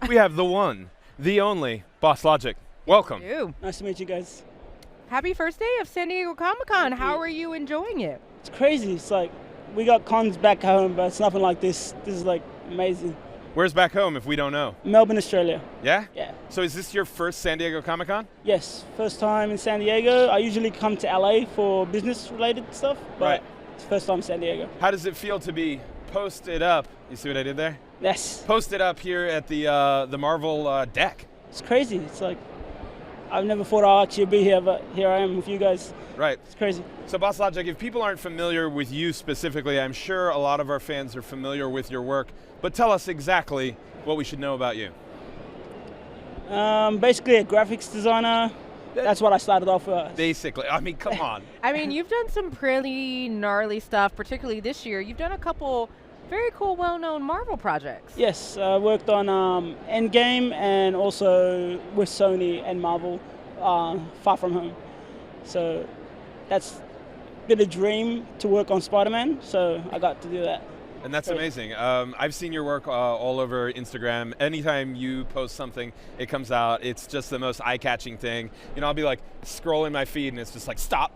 We have the one, the only, Bosslogic. Welcome. Thank you. Nice to meet you guys. Happy first day of San Diego Comic-Con. Thank How you. are you enjoying it? It's crazy. It's like we got cons back home, but it's nothing like this. This is like amazing. Where's back home if we don't know? Melbourne, Australia. Yeah? Yeah. So is this your first San Diego Comic-Con? Yes, first time in San Diego. I usually come to LA for business-related stuff, but Right. it's first time in San Diego. How does it feel to be posted up? You see what I did there? Yes, Posted up here at the Marvel deck. it's crazy. It's like I've never thought I'd actually be here, but here I am with you guys. Right. It's crazy. So Bosslogic, if people aren't familiar with you specifically, I'm sure a lot of our fans are familiar with your work, but tell us exactly what we should know about you. Basically a graphics designer. That's what I started off with. Basically, I mean, come on. I mean, you've done some pretty gnarly stuff, particularly this year. You've done a couple very cool, well-known Marvel projects. Yes, I worked on Endgame and also with Sony and Marvel, Far From Home. So that's been a dream to work on Spider-Man, so I got to do that. And that's Great. amazing. I've seen your work all over Instagram. Anytime you post something, it comes out. It's just the most eye-catching thing. You know, I'll be like scrolling my feed and it's just like, stop.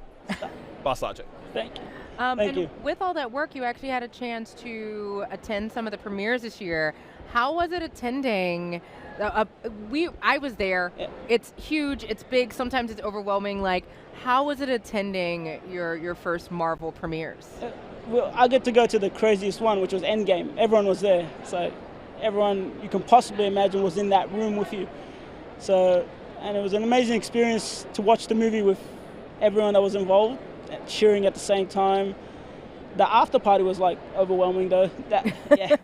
Bosslogic. Thank you. And Thank you. with all that work, you actually had a chance to attend some of the premieres this year. How was it attending? I was there. Yeah. It's huge. It's big. Sometimes it's overwhelming. Like, how was it attending your first Marvel premieres? Well, I get to go to the craziest one, which was Endgame. Everyone was there. So everyone you can possibly imagine was in that room with you. So, and it was an amazing experience to watch the movie with everyone that was involved, cheering at the same time. The after party was like overwhelming though. Yeah.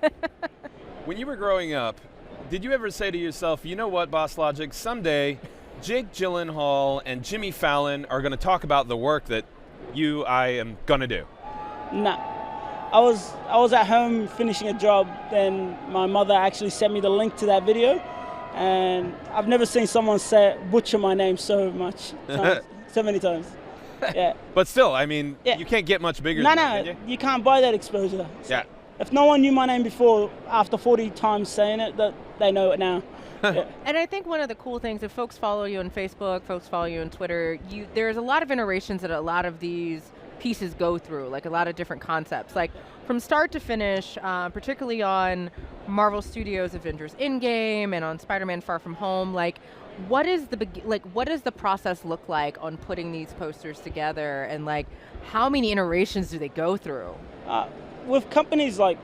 When you were growing up, did you ever say to yourself, you know what, Bosslogic, someday Jake Gyllenhaal and Jimmy Fallon are going to talk about the work that I am going to do? Nah. I was at home finishing a job, then my mother actually sent me the link to that video, and I've never seen someone butcher my name so many times. Yeah. But still, I mean, Yeah. you can't get much bigger No, than that, can you can't buy that exposure. Yeah. If no one knew my name before, after 40 times saying it, that they know it now. Yeah. And I think one of the cool things, if folks follow you on Facebook, folks follow you on Twitter, there's a lot of iterations that a lot of these pieces go through, like a lot of different concepts, like from start to finish, particularly on Marvel Studios' Avengers Endgame and on Spider-Man Far From Home. Like, what does the process look like on putting these posters together, and like how many iterations do they go through? With companies like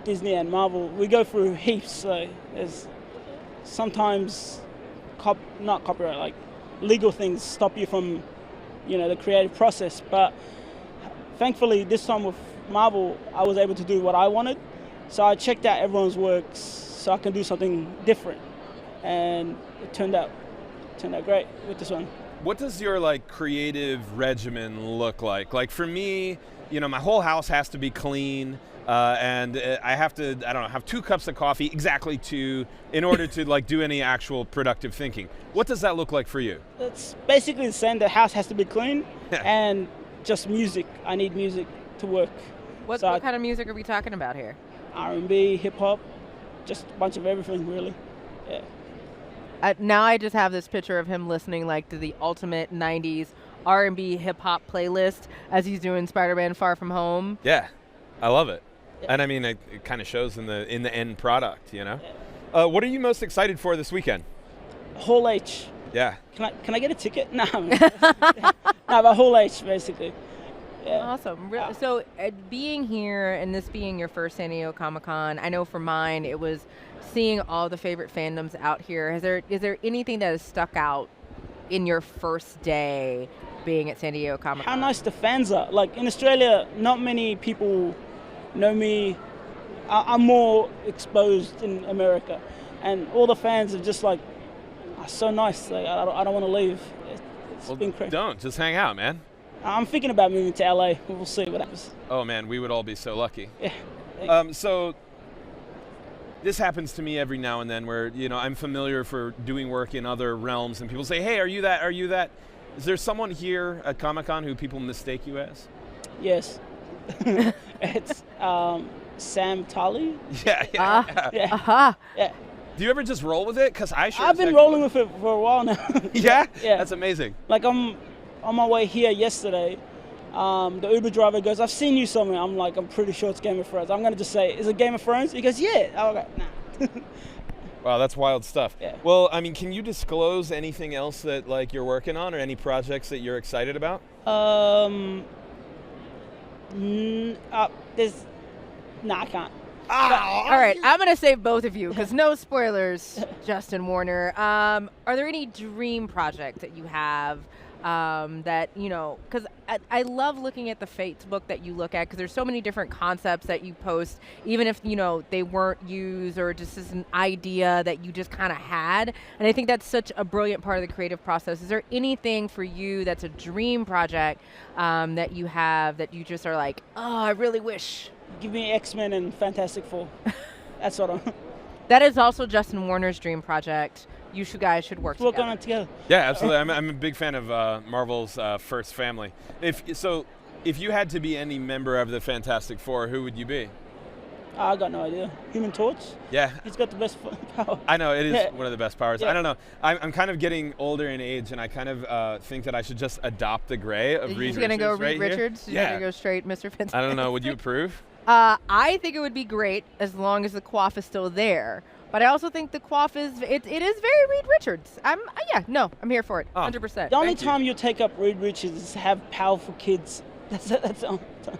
Disney and Marvel, we go through heaps. So there's sometimes not copyright, like legal things stop you from, the creative process. But thankfully, this time with Marvel, I was able to do what I wanted. So I checked out everyone's works so I can do something different, and it turned out great with this one. What does your creative regimen look like? Like for me, my whole house has to be clean, and I have to, have 2 cups of coffee, exactly 2, in order to do any actual productive thinking. What does that look like for you? It's basically the same. The house has to be clean, and just music. I need music to work. What kind of music are we talking about here? R&B, hip hop, just a bunch of everything, really. Yeah. Now I just have this picture of him listening to the ultimate 90s R&B hip hop playlist as he's doing Spider-Man Far From Home. Yeah, I love it. Yeah. And I mean, it kind of shows in the end product, Yeah. What are you most excited for this weekend? Hall H. Yeah. Can I get a ticket? No. But Hall H, basically. Yeah. Awesome. So being here and this being your first San Diego Comic-Con, I know for mine it was seeing all the favorite fandoms out here. Is there anything that has stuck out in your first day being at San Diego Comic-Con? How nice the fans are. Like in Australia, not many people know me. I'm more exposed in America, and all the fans are just are so nice. I don't want to leave. It's been crazy. Don't just hang out, man. I'm thinking about moving to LA. We'll see what happens. Oh man, we would all be so lucky. Yeah. So this happens to me every now and then where, I'm familiar for doing work in other realms and people say, hey, are you that? Are you that? Is there someone here at Comic-Con who people mistake you as? Yes. It's Sam Tully. Yeah. Yeah. Uh-huh. Yeah. Do you ever just roll with it? Because I've been rolling with it for a while now. Yeah? Yeah. That's amazing. Like I'm on my way here yesterday. The Uber driver goes, "I've seen you somewhere." I'm like, "I'm pretty sure it's Game of Thrones." I'm going to just say, "Is it Game of Thrones?" He goes, "Yeah." I'm like, "Nah." Wow, that's wild stuff. Yeah. Well, I mean, can you disclose anything else that like you're working on or any projects that you're excited about? I can't. All right, I'm going to save both of you because no spoilers, Justin Warner. Are there any dream projects that you have that, because I love looking at the Facebook that you look at because there's so many different concepts that you post, even if, they weren't used or just as an idea that you just kind of had. And I think that's such a brilliant part of the creative process. Is there anything for you that's a dream project that you have that you just are like, oh, I really wish? Give me X-Men and Fantastic Four. That's what I'm. That is also Justin Warner's dream project. You guys should work Work together. on it together. Yeah, absolutely. I'm a big fan of Marvel's first family. If you had to be any member of the Fantastic Four, who would you be? I got no idea. Human Torch? Yeah. He's got the best power. I know, it is Yeah. one of the best powers. Yeah. I don't know. I'm kind of getting older in age, and I kind of think that I should just adopt the gray of Reed Richards. You're going to go right Reed here. Richards? You're Yeah. going to go straight Mr. Fantastic? I don't know. Would you approve? I think it would be great as long as the coif is still there. But I also think the coif is, it is very Reed Richards. I'm here for it, 100%. The only Thank you. time you'll take up Reed Richards is to have powerful kids. That's the only time.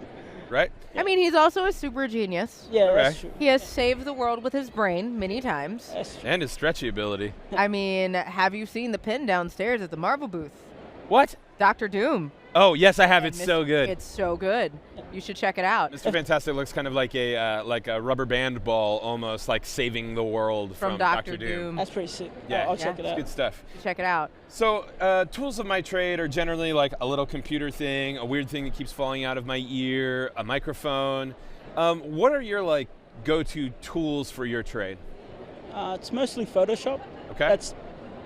Right? I mean, he's also a super genius. Yeah, that's Okay. true. He has saved the world with his brain many times. That's true. And his stretchy ability. I mean, have you seen the pin downstairs at the Marvel booth? What? Dr. Doom. Oh, yes, I have. And It's so good. It's so good. You should check it out. Mr. Fantastic looks kind of like a rubber band ball, almost like saving the world From from Dr. Doom. Doom. That's pretty sick. Yeah, I'll check Yeah. it It's out. good stuff. Check it out. So, tools of my trade are generally like a little computer thing, a weird thing that keeps falling out of my ear, a microphone. What are your like go-to tools for your trade? It's mostly Photoshop. Okay.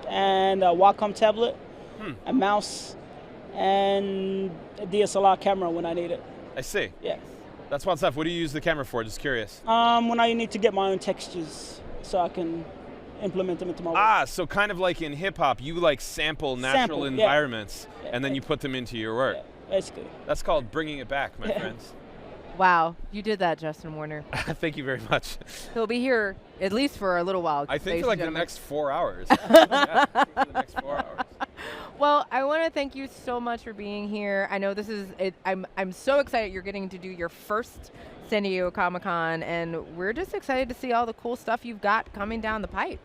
And a Wacom tablet, a mouse, and a DSLR camera when I need it. I see. Yeah. That's wild stuff. What do you use the camera for? Just curious. When I need to get my own textures so I can implement them into my work. So kind of like in hip hop, you like sample natural Yeah. environments Yeah. and then you put them into your work. Yeah, basically. That's called bringing it back, my Yeah. friends. Wow, you did that, Justin Warner. Thank you very much. He'll be here at least for a little while. I think ladies for like and the gentlemen. next 4 hours. Yeah, for the next 4 hours. Well, I want to thank you so much for being here. I know this is it. I'm so excited you're getting to do your first San Diego Comic-Con, and we're just excited to see all the cool stuff you've got coming down the pipe.